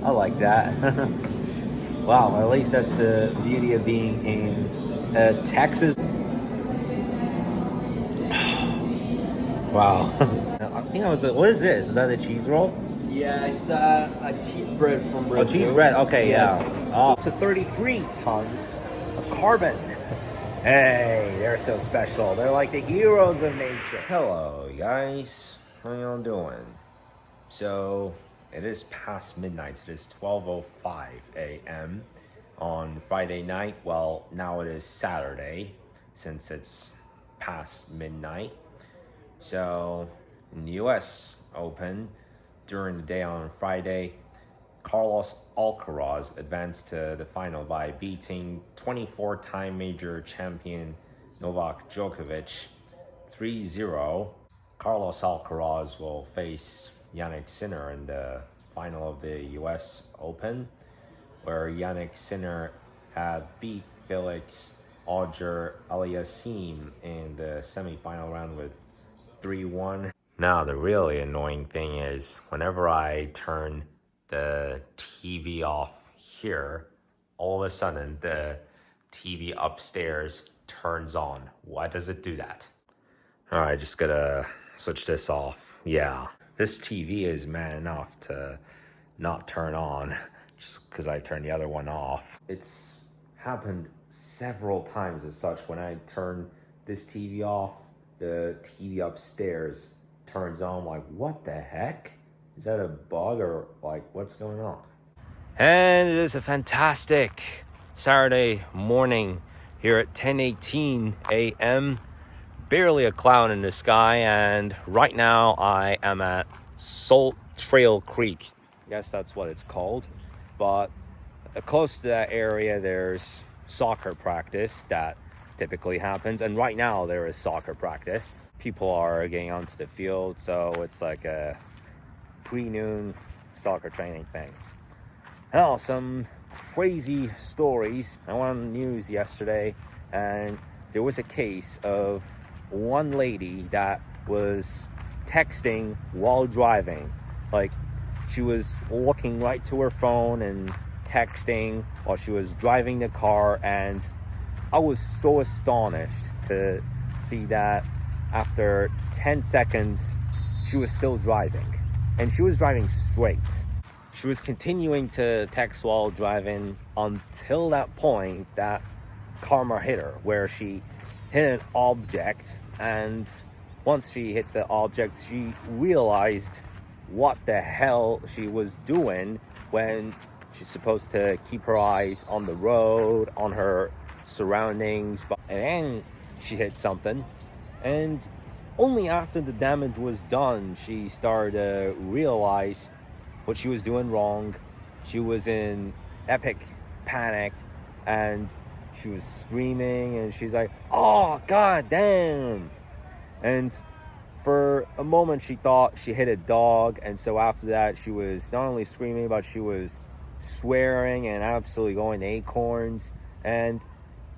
I like that. Wow, at least that's the beauty of being in Texas. Wow. I think I was. What is this? Is that a cheese roll? Yeah, it's a cheese bread from Oh, cheese Brazil. bread. Okay, Yes. yeah. Oh, to 33 tons of carbon. Hey, they're so special. They're like the heroes of nature. Hello, guys. How y'all doing? So, it is past midnight. It is 12:05 a.m. on Friday night. Well, now it is Saturday since it's past midnight. So, in the US Open, during the day on Friday, Carlos Alcaraz advanced to the final by beating 24-time major champion Novak Djokovic 3-0. Carlos Alcaraz will face Yannick Sinner in the final of the US Open, where Yannick Sinner had beat Felix Auger-Aliassime in the semifinal round with 3-1. Now, the really annoying thing is whenever I turn the TV off here, all of a sudden the TV upstairs turns on. Why does it do that? All right, just gotta switch this off. Yeah, this TV is man enough to not turn on just because I turned the other one off. It's happened several times as such. When I turn this TV off, the TV upstairs turns on. Like, what the heck? Is that a bug or like what's going on? And it is a fantastic Saturday morning here at 10:18 a.m. Barely a cloud in the sky, and right now I am at Salt Trail Creek. Yes, that's what it's called. But close to that area, there's soccer practice that typically happens, and right now there is soccer practice. People are getting onto the field, so it's like a pre-noon soccer training thing. Now, some crazy stories. I went on the news yesterday, and there was a case of one lady that was texting while driving. Like, she was looking right to her phone and texting while she was driving the car, and I was so astonished to see that after 10 seconds she was still driving, and she was driving straight. She was continuing to text while driving until that point that karma hit her, where she hit an object, and once she hit the object, she realized what the hell she was doing when she's supposed to keep her eyes on the road, on her surroundings. And then she hit something, and only after the damage was done, she started to realize what she was doing wrong. She was in epic panic, and she was screaming, and she's like, oh, god damn. And for a moment she thought she hit a dog, and so after that she was not only screaming, but she was swearing and absolutely going acorns. And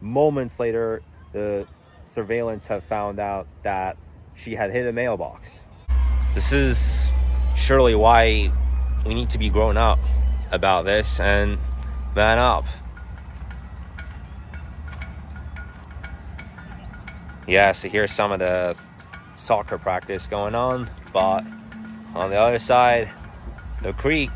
moments later, the surveillance have found out that she had hit a mailbox. This is surely why we need to be grown up about this and man up. Yeah, so here's some of the soccer practice going on, but on the other side, the creek.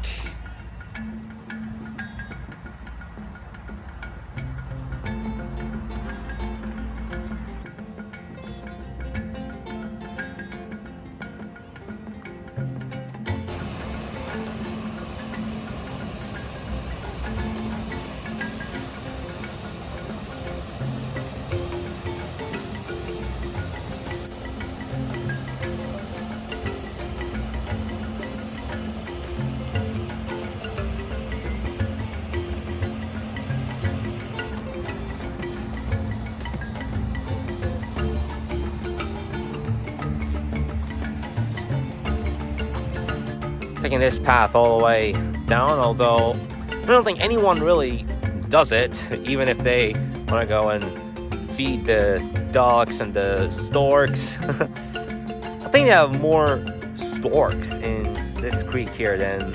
Taking this path all the way down, although I don't think anyone really does it, even if they want to go and feed the ducks and the storks. I think they have more storks in this creek here than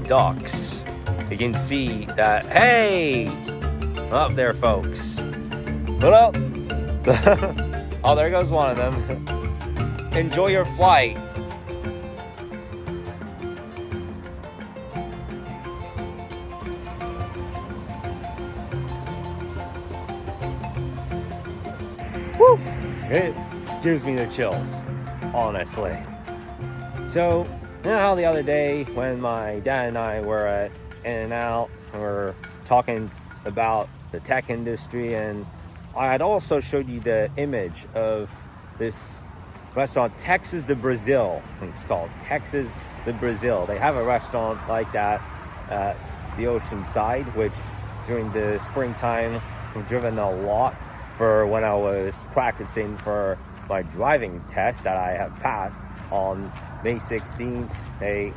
ducks. you can see that, hey, up there, folks. What up? Oh, there goes one of them. Enjoy your flight. Woo! It gives me the chills, honestly. So, you know how the other day when my dad and I were at In-N-Out, we were talking about the tech industry, and I had also showed you the image of this restaurant, Texas de Brazil. It's called Texas de Brazil. They have a restaurant like that at the ocean side, which during the springtime I've driven a lot for when I was practicing for my driving test that I have passed on May 16th. They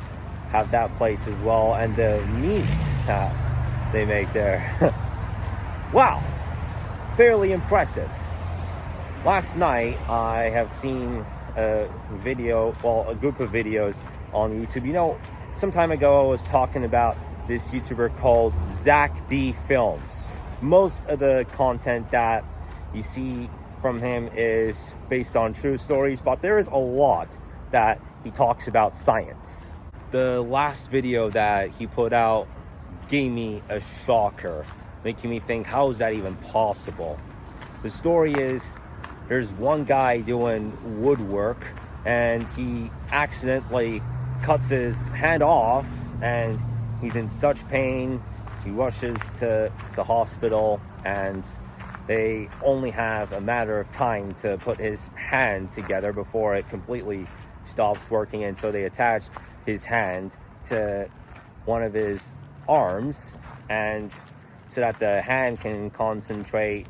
have that place as well, and the meat that they make there. Wow, fairly impressive. Last night I have seen a video, well, a group of videos on YouTube. You know, some time ago I was talking about this YouTuber called Zach D Films. Most of the content that you see from him is based on true stories, but there is a lot that he talks about science. The last video that he put out gave me a shocker, making me think, how is that even possible? The story is, there's one guy doing woodwork and he accidentally cuts his hand off and he's in such pain. He rushes to the hospital and they only have a matter of time to put his hand together before it completely stops working, and so they attach his hand to one of his arms, and so that the hand can concentrate,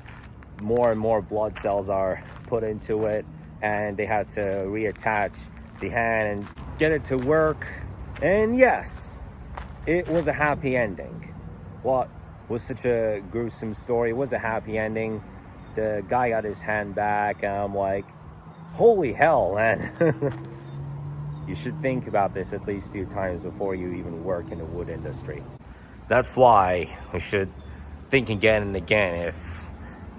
more and more blood cells are put into it, and they had to reattach the hand and get it to work. And yes, it was a happy ending. What was such a gruesome story was a happy ending. The guy got his hand back, and I'm like, holy hell, man. You should think about this at least a few times before you even work in the wood industry. That's why we should think again and again if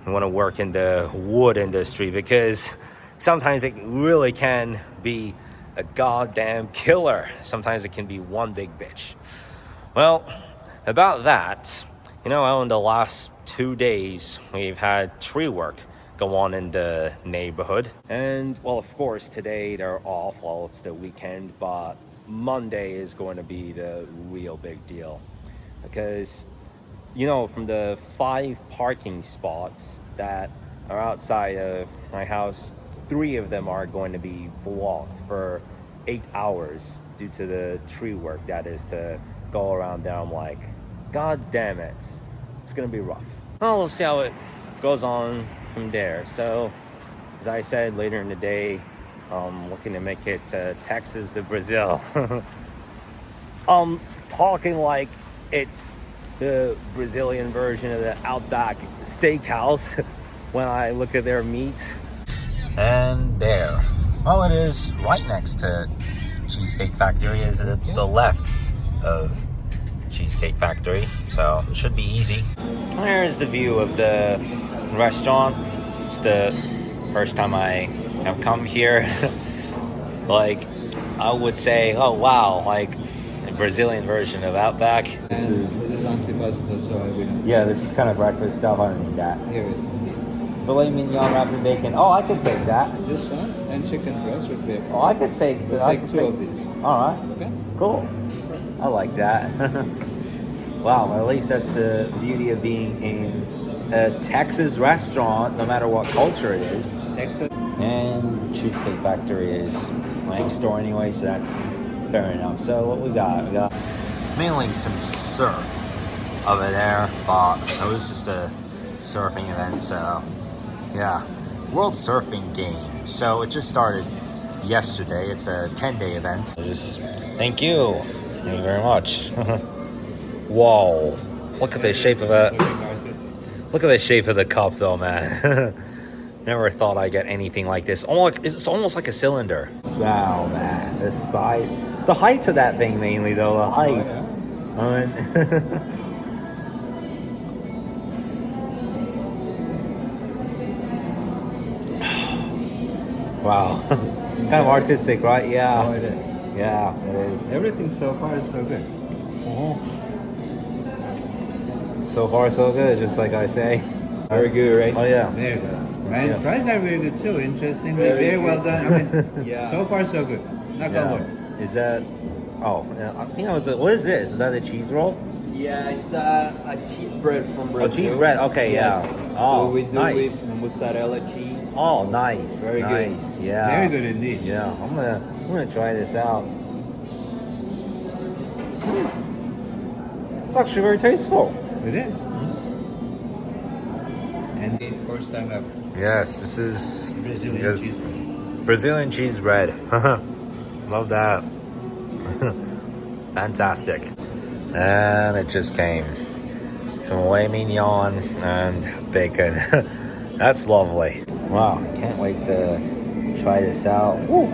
you want to work in the wood industry, because sometimes it really can be a goddamn killer. Sometimes it can be one big bitch. Well, about that, you know, in the last 2 days, we've had tree work go on in the neighborhood. And, well, of course, today they're off. Well, it's the weekend, but Monday is going to be the real big deal. Because, you know, from the 5 parking spots that are outside of my house, 3 of them are going to be blocked for 8 hours due to the tree work that is to go around there. I'm like, God damn it. It's gonna be rough. Well, we'll see how it goes on from there. So, as I said, later in the day, I'm looking to make it to Texas to Brazil. I'm talking like it's the Brazilian version of the Outback Steakhouse when I look at their meat. And there. Well, it is right next to Cheesecake Factory. Is at the left of Cheesecake Factory, so it should be easy. There's the view of the restaurant. It's the first time I have come here. Like, I would say, oh wow, like a Brazilian version of Outback. And this is antipasta, so I will. Yeah, this is kind of breakfast stuff. I don't need that. Here is Filet mignon wrapped in bacon. Oh, I could take that. this one and chicken breast with bacon. Oh, I could take. I could Take 2 of these. All right. Okay. Cool. I like that. Wow, well, at least that's the beauty of being in a Texas restaurant, no matter what culture it is. Texas. And Cheesecake Factory is my next door anyway, so that's fair enough. So what we got mainly some surf over there, but it was just a surfing event, so yeah. World Surfing Games. So it just started yesterday. It's a 10-day event. Thank you. Thank you very much. Whoa. Look at the shape of it. Look at the shape of the cup though, man. Never thought I'd get anything like this. It's almost like a cylinder. Wow, man. The size. The height of that thing mainly though. The height. Wow. Kind of artistic, right? Oh, Yeah. it is. Yeah, it is. Everything so far is so good. So far, so good, just like I say. Very good, right? Oh, yeah. There you go. And Yeah. fries are very good too. Interestingly, very well done. I mean, Yeah. so far so good. Not gonna work. Is that... Oh, yeah, I think I was... What is this? Is that a cheese roll? Yeah, it's a cheese bread from Brazil. Oh, cheese bread. Okay, Yes. yeah. Oh, So we do nice. with mozzarella cheese. Oh, nice. Very good. Nice. Yeah. Very good indeed. Yeah, I'm gonna try this out. It's actually very tasteful. It is. And the first time ever. Yes, this is Brazilian yes, cheese bread. Brazilian cheese bread. Love that. Fantastic. And it just came. Some filet mignon and bacon. That's lovely. Wow, I can't wait to try this out. Woo.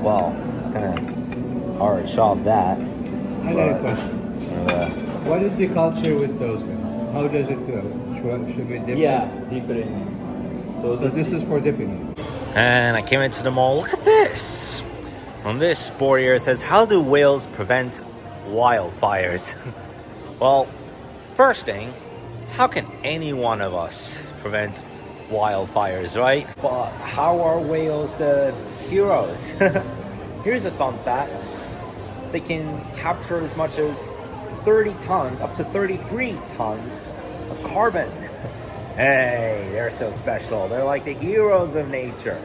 Well, it's kind of hard to chop that. I got a question. Uh, What is the culture with those guys? How does it go? Should we dip Yeah, it? dip it in. So this is for dipping. And I came into the mall. Look at this. On this board here, it says, how do whales prevent wildfires? Well, first thing, how can any one of us prevent wildfires, right? But how are whales the heroes? Here's a fun fact. They can capture as much as 30 tons, up to 33 tons of carbon. Hey, they're so special. They're like the heroes of nature.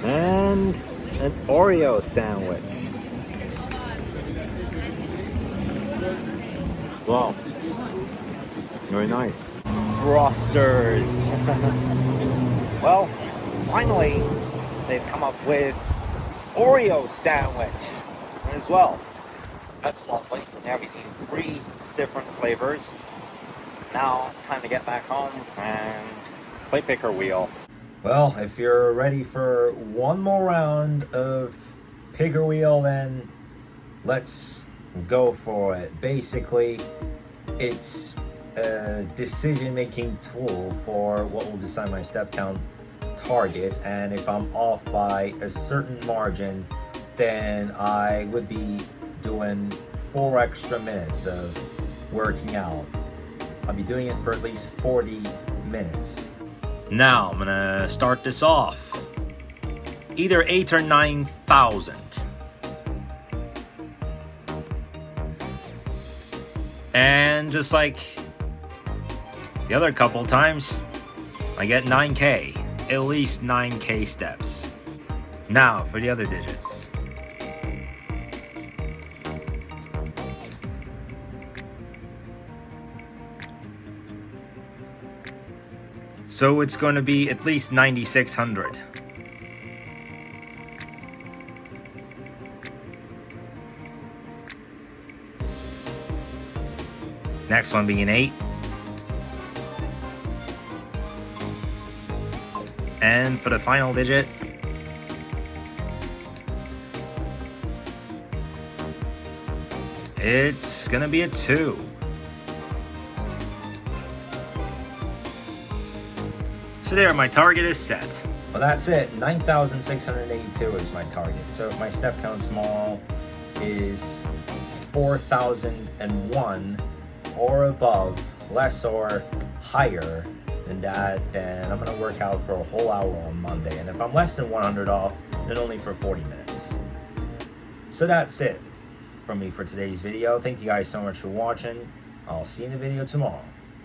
And an Oreo sandwich. Wow. Very nice. Frosters. Well, finally, they've come up with Oreo sandwich as well. That's lovely. Now we've seen 3 different flavors. Now, time to get back home and play picker wheel. Well, if you're ready for one more round of picker wheel, then let's go for it. Basically, it's a decision-making tool for what will decide my step count target, and if I'm off by a certain margin, then I would be doing 4 extra minutes of working out. I'll be doing it for at least 40 minutes. Now I'm gonna start this off. Either 8 or 9,000. And just like the other couple times, I get 9K. At least 9K steps. Now for the other digits. So it's going to be at least 9,600. Next one being 8. And for the final digit, it's going to be a 2. So there, my target is set. Well, that's it. 9,682 is my target. So if my step count small is 4,001 or above, less or higher than that, then I'm gonna work out for a whole hour on Monday. And if I'm less than 100 off, then only for 40 minutes. So that's it from me for today's video. Thank you guys so much for watching. I'll see you in the video tomorrow.